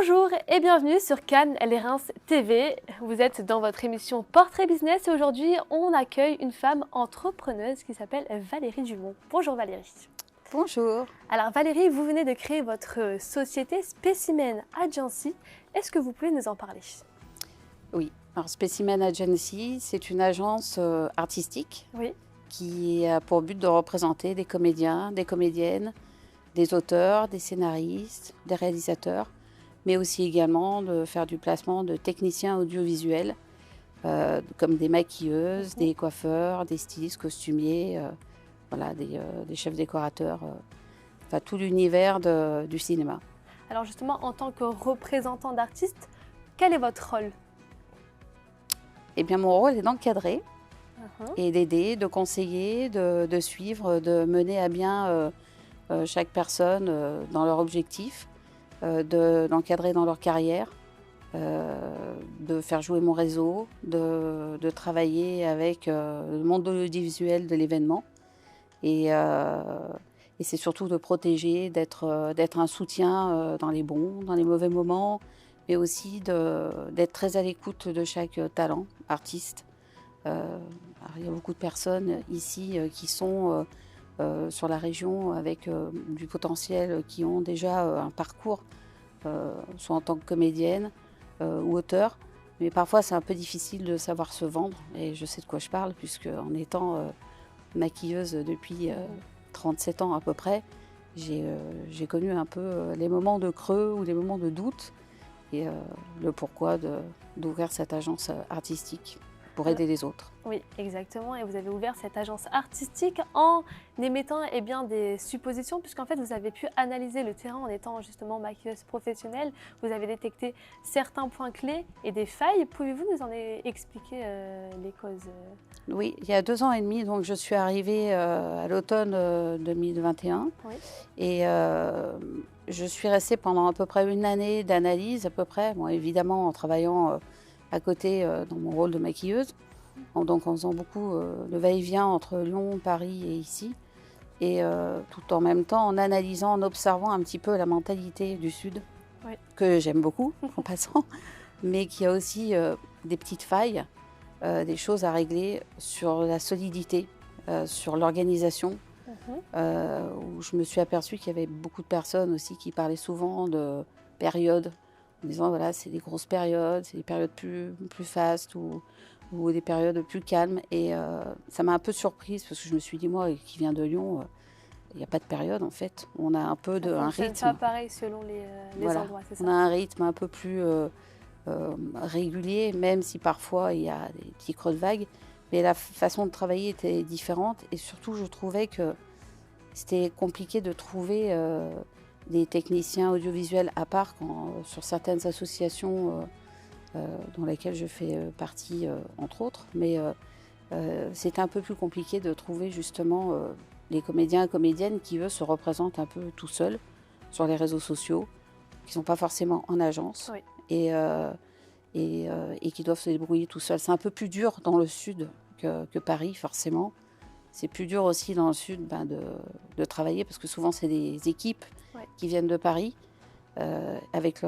Bonjour et bienvenue sur Cannes Les Reims TV. Vous êtes dans votre émission Portrait Business et aujourd'hui on accueille une femme entrepreneuse qui s'appelle Valérie Dumont. Bonjour Valérie. Bonjour. Alors Valérie, vous venez de créer votre société Specimen Agency. Est-ce que vous pouvez nous en parler? Oui, alors Specimen Agency, c'est une agence artistique qui a pour but de représenter des comédiens, des comédiennes, des auteurs, des scénaristes, des réalisateurs, mais aussi également de faire du placement de techniciens audiovisuels, comme des maquilleuses, des coiffeurs, des stylistes, costumiers, voilà, des chefs décorateurs, enfin tout l'univers du cinéma. Alors justement, en tant que représentant d'artistes, quel est votre rôle? Eh bien, mon rôle est d'encadrer et d'aider, de conseiller, de suivre, de mener à bien chaque personne dans leur objectif, d'encadrer dans leur carrière, de faire jouer mon réseau, de travailler avec le monde audiovisuel de l'événement. Et c'est surtout de protéger, d'être un soutien dans les bons, dans les mauvais moments, mais aussi d'être très à l'écoute de chaque talent, artiste. Alors, il y a beaucoup de personnes ici qui sont sur la région avec du potentiel, qui ont déjà un parcours, soit en tant que comédienne ou auteur. Mais parfois, c'est un peu difficile de savoir se vendre. Et je sais de quoi je parle, puisque en étant maquilleuse depuis 37 ans à peu près, j'ai connu un peu les moments de creux ou les moments de doute et le pourquoi d'ouvrir cette agence artistique pour aider les autres. Oui, exactement. Et vous avez ouvert cette agence artistique en émettant des suppositions, puisqu'en fait, vous avez pu analyser le terrain en étant justement maquilleuse professionnelle. Vous avez détecté certains points clés et des failles. Pouvez-vous nous en expliquer les causes? Oui, il y a 2 ans et demi, donc je suis arrivée à l'automne 2021. Oui. Et je suis restée pendant à peu près une année d'analyse, à peu près. Bon, évidemment, en travaillant à côté dans mon rôle de maquilleuse, donc en faisant beaucoup le va-et-vient entre Lyon, Paris et ici, et tout en même temps en analysant, en observant un petit peu la mentalité du Sud, que j'aime beaucoup en passant, mais qui a aussi des petites failles, des choses à régler sur la solidité, sur l'organisation, où je me suis aperçue qu'il y avait beaucoup de personnes aussi qui parlaient souvent de périodes, en disant voilà, c'est des grosses périodes, c'est des périodes plus fastes ou des périodes plus calmes. Et ça m'a un peu surprise parce que je me suis dit, moi qui viens de Lyon, il n'y a pas de période en fait. On a un peu un rythme. C'est pas pareil selon les endroits, c'est ça? On a un rythme un peu plus régulier, même si parfois il y a des petits creux de vague. Mais la façon de travailler était différente et surtout je trouvais que c'était compliqué de trouver des techniciens audiovisuels à part sur certaines associations dans lesquelles je fais partie, entre autres. Mais c'était un peu plus compliqué de trouver justement les comédiens et comédiennes qui, eux, se représentent un peu tout seuls sur les réseaux sociaux, qui ne sont pas forcément en agence et qui doivent se débrouiller tout seuls. C'est un peu plus dur dans le sud que Paris, forcément. C'est plus dur aussi dans le sud de travailler parce que souvent c'est des équipes qui viennent de Paris avec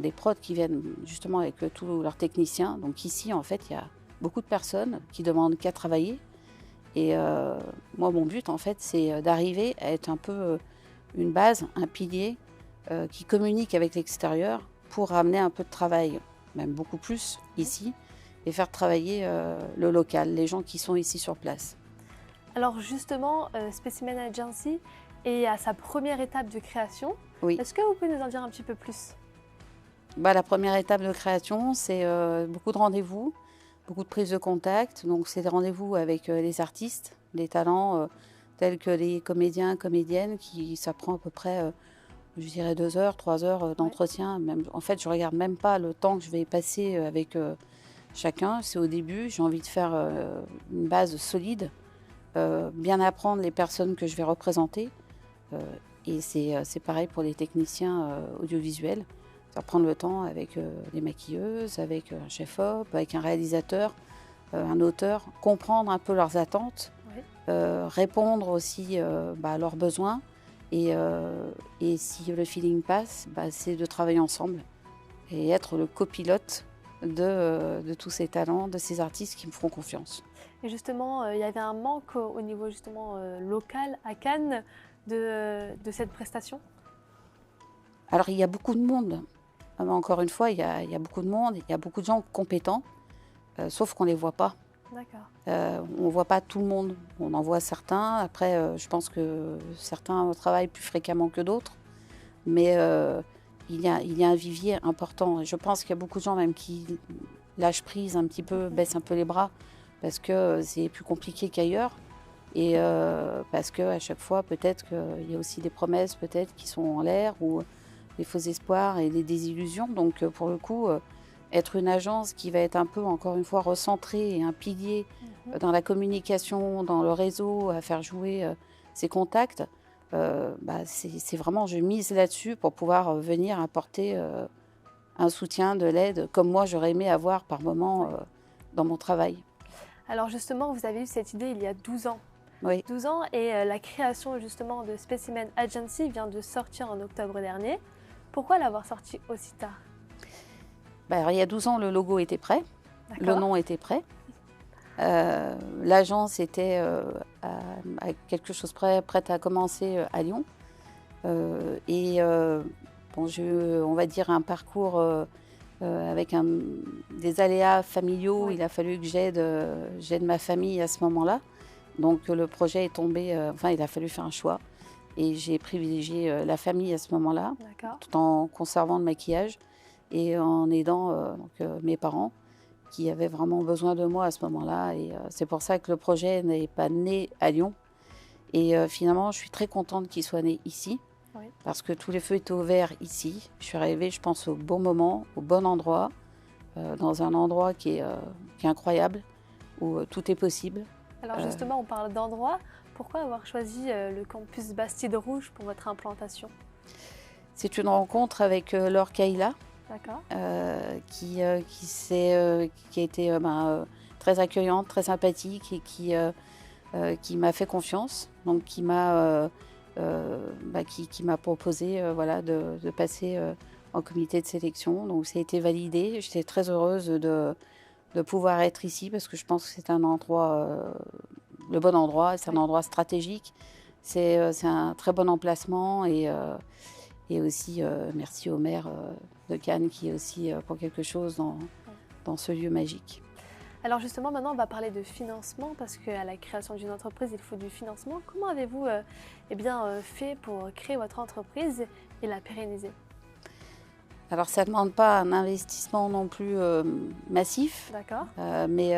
des prods qui viennent justement avec tous leurs techniciens. Donc ici en fait il y a beaucoup de personnes qui demandent qu'à travailler et moi mon but en fait c'est d'arriver à être un peu une base, un pilier qui communique avec l'extérieur pour ramener un peu de travail, même beaucoup plus ici, et faire travailler le local, les gens qui sont ici sur place. Alors justement, Specimen Agency est à sa première étape de création. Oui. Est-ce que vous pouvez nous en dire un petit peu plus? La première étape de création, c'est beaucoup de rendez-vous, beaucoup de prises de contact. Donc c'est des rendez-vous avec les artistes, les talents tels que les comédiens, comédiennes, ça prend à peu près, je dirais 2 heures, 3 heures d'entretien. Même, en fait, je ne regarde même pas le temps que je vais passer avec chacun. C'est au début, j'ai envie de faire une base solide, bien apprendre les personnes que je vais représenter. Et c'est pareil pour les techniciens audiovisuels. Ça prendre le temps avec les maquilleuses, avec un chef-op, avec un réalisateur, un auteur, comprendre un peu leurs attentes, répondre aussi à leurs besoins. Et si le feeling passe, c'est de travailler ensemble et être le copilote de tous ces talents, de ces artistes qui me feront confiance. Et justement, il y avait un manque au niveau justement local à Cannes de cette prestation? Alors il y a beaucoup de monde. Encore une fois, il y a beaucoup de monde, il y a beaucoup de gens compétents, sauf qu'on ne les voit pas. D'accord. On ne voit pas tout le monde. On en voit certains. Après, je pense que certains travaillent plus fréquemment que d'autres. Mais il y a un vivier important. Et je pense qu'il y a beaucoup de gens même qui lâchent prise un petit peu, baissent un peu les bras, parce que c'est plus compliqué qu'ailleurs. Et parce qu'à chaque fois, peut-être qu'il y a aussi des promesses peut-être qui sont en l'air, ou des faux espoirs et des désillusions. Donc pour le coup, être une agence qui va être un peu, encore une fois, recentrée et un pilier dans la communication, dans le réseau, à faire jouer ses contacts, c'est vraiment, je mise là-dessus pour pouvoir venir apporter un soutien, de l'aide, comme moi j'aurais aimé avoir par moment dans mon travail. Alors justement, vous avez eu cette idée il y a 12 ans. Oui. 12 ans et la création justement de Specimen Agency vient de sortir en octobre dernier. Pourquoi l'avoir sorti aussi tard? Alors, il y a 12 ans, le logo était prêt, le D'accord. nom était prêt. L'agence était à quelque chose prête à commencer à Lyon. J'ai eu, on va dire, un parcours avec des aléas familiaux. Oui. Il a fallu que j'aide ma famille à ce moment-là. Donc le projet est tombé, il a fallu faire un choix. Et j'ai privilégié la famille à ce moment-là, tout en conservant le maquillage et en aidant mes parents qui avaient vraiment besoin de moi à ce moment-là. Et c'est pour ça que le projet n'est pas né à Lyon. Et finalement, je suis très contente qu'il soit né ici, parce que tous les feux étaient ouverts ici. Je suis arrivée, je pense, au bon moment, au bon endroit, dans un endroit qui est incroyable, où tout est possible. Alors justement, on parle d'endroit. Pourquoi avoir choisi le campus Bastide Rouge pour votre implantation? C'est une rencontre avec Laure Kaila, qui a été très accueillante, très sympathique et qui m'a fait confiance, donc qui m'a proposé de passer en comité de sélection. Donc ça a été validé. J'étais très heureuse de pouvoir être ici, parce que je pense que c'est un endroit, le bon endroit, c'est un endroit stratégique, c'est un très bon emplacement, et aussi merci au maire de Cannes qui est aussi pour quelque chose dans ce lieu magique. Alors justement, maintenant on va parler de financement, parce qu'à la création d'une entreprise il faut du financement. Comment avez-vous fait pour créer votre entreprise et la pérenniser? Alors ça ne demande pas un investissement non plus massif, mais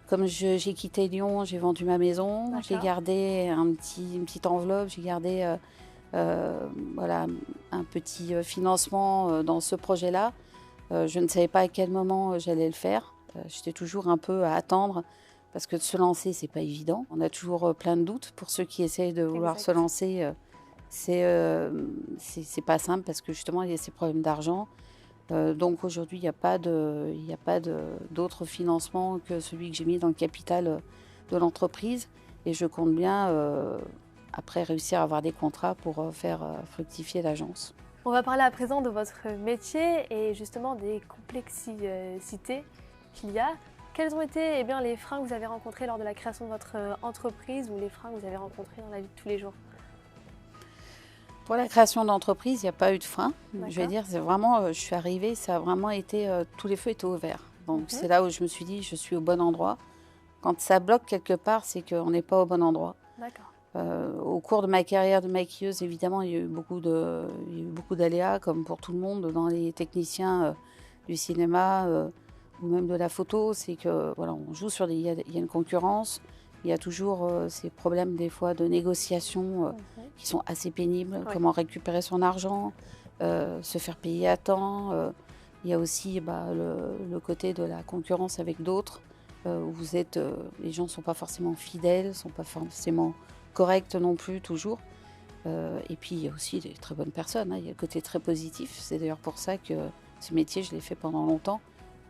comme j'ai quitté Lyon, j'ai vendu ma maison, j'ai gardé une petite enveloppe, j'ai gardé un petit financement dans ce projet-là. Je ne savais pas à quel moment j'allais le faire. J'étais toujours un peu à attendre, parce que de se lancer, c'est pas évident. On a toujours plein de doutes. Pour ceux qui essayent de vouloir se lancer, c'est pas simple, parce que justement, il y a ces problèmes d'argent. Donc aujourd'hui, il n'y a pas d'autre financement que celui que j'ai mis dans le capital de l'entreprise. Et je compte bien, après, réussir à avoir des contrats pour faire fructifier l'agence. On va parler à présent de votre métier et justement des complexités qu'il y a. Quels ont été les freins que vous avez rencontrés lors de la création de votre entreprise, ou les freins que vous avez rencontrés dans la vie de tous les jours? Pour la création d'entreprise, il n'y a pas eu de frein. Je vais dire, c'est vraiment, je suis arrivée, ça a vraiment été, tous les feux étaient ouverts. Donc c'est là où je me suis dit, je suis au bon endroit. Quand ça bloque quelque part, c'est qu'on n'est pas au bon endroit. Au cours de ma carrière de maquilleuse, évidemment, il y a eu beaucoup d'aléas, comme pour tout le monde, dans les techniciens du cinéma ou même de la photo. C'est que on joue sur il y a une concurrence. Il y a toujours ces problèmes des fois de négociation qui sont assez pénibles. Comment récupérer son argent, se faire payer à temps. Il y a aussi le côté de la concurrence avec d'autres, où les gens ne sont pas forcément fidèles, ne sont pas forcément corrects non plus toujours. Et puis il y a aussi des très bonnes personnes, il y a le côté très positif. C'est d'ailleurs pour ça que ce métier, je l'ai fait pendant longtemps.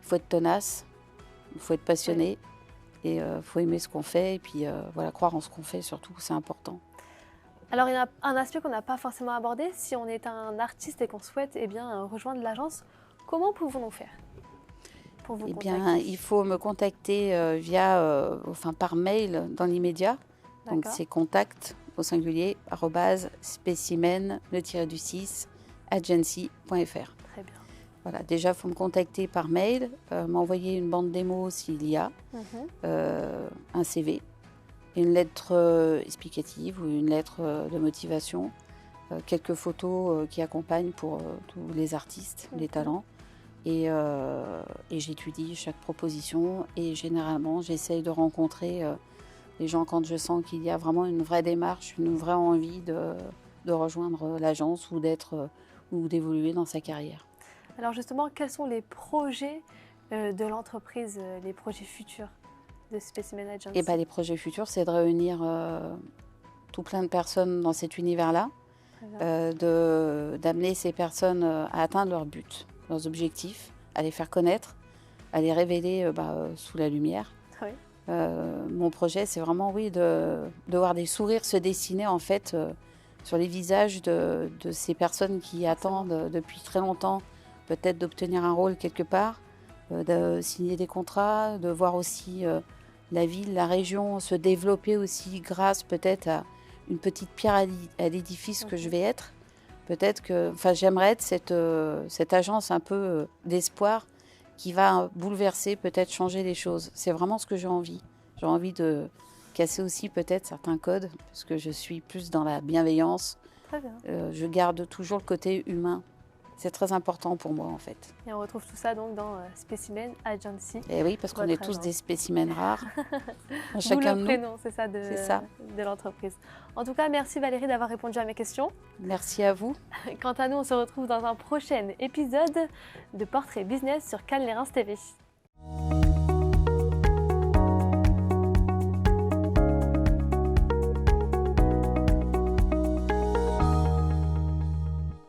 Il faut être tenace, il faut être passionné. Et il faut aimer ce qu'on fait, et puis croire en ce qu'on fait surtout, c'est important. Alors, il y a un aspect qu'on n'a pas forcément abordé. Si on est un artiste et qu'on souhaite rejoindre l'agence, comment pouvons-nous faire pour vous Eh contacter? bien, il faut me contacter par mail dans l'immédiat. Donc, D'accord, c'est contact au singulier @specimen le -6 agency.fr. très bien. Voilà, déjà, il faut me contacter par mail, m'envoyer une bande démo s'il y a, Mhm. un CV, une lettre explicative ou une lettre de motivation, quelques photos qui accompagnent pour tous les artistes, les talents. Et j'étudie chaque proposition et généralement, j'essaye de rencontrer les gens quand je sens qu'il y a vraiment une vraie démarche, une vraie envie de rejoindre l'agence ou ou d'évoluer dans sa carrière. Alors justement, quels sont les projets de l'entreprise, les projets futurs de Specimen Agency? Et les projets futurs, c'est de réunir tout plein de personnes dans cet univers-là, Très bien. d'amener ces personnes à atteindre leurs buts, leurs objectifs, à les faire connaître, à les révéler sous la lumière. Oui, Mon projet, c'est vraiment, oui, de voir des sourires se dessiner, en fait, sur les visages de ces personnes qui attendent depuis très longtemps, peut-être d'obtenir un rôle quelque part, de signer des contrats, de voir aussi la ville, la région se développer aussi grâce peut-être à une petite pierre à l'édifice que je vais être. Peut-être que, j'aimerais être cette agence un peu d'espoir qui va bouleverser, peut-être changer les choses. C'est vraiment ce que j'ai envie. J'ai envie de casser aussi peut-être certains codes, parce que je suis plus dans la bienveillance. très bien. Je garde toujours le côté humain. C'est très important pour moi, en fait. Et on retrouve tout ça donc dans Specimen Agency. Et oui, parce qu'on est Votre tous agence. des spécimens rares. D'où Chacun le de nous. prénom, c'est ça, C'est ça. de l'entreprise. En tout cas, merci Valérie d'avoir répondu à mes questions. Merci à vous. Quant à nous, on se retrouve dans un prochain épisode de Portrait Business sur Cannes les Reims TV.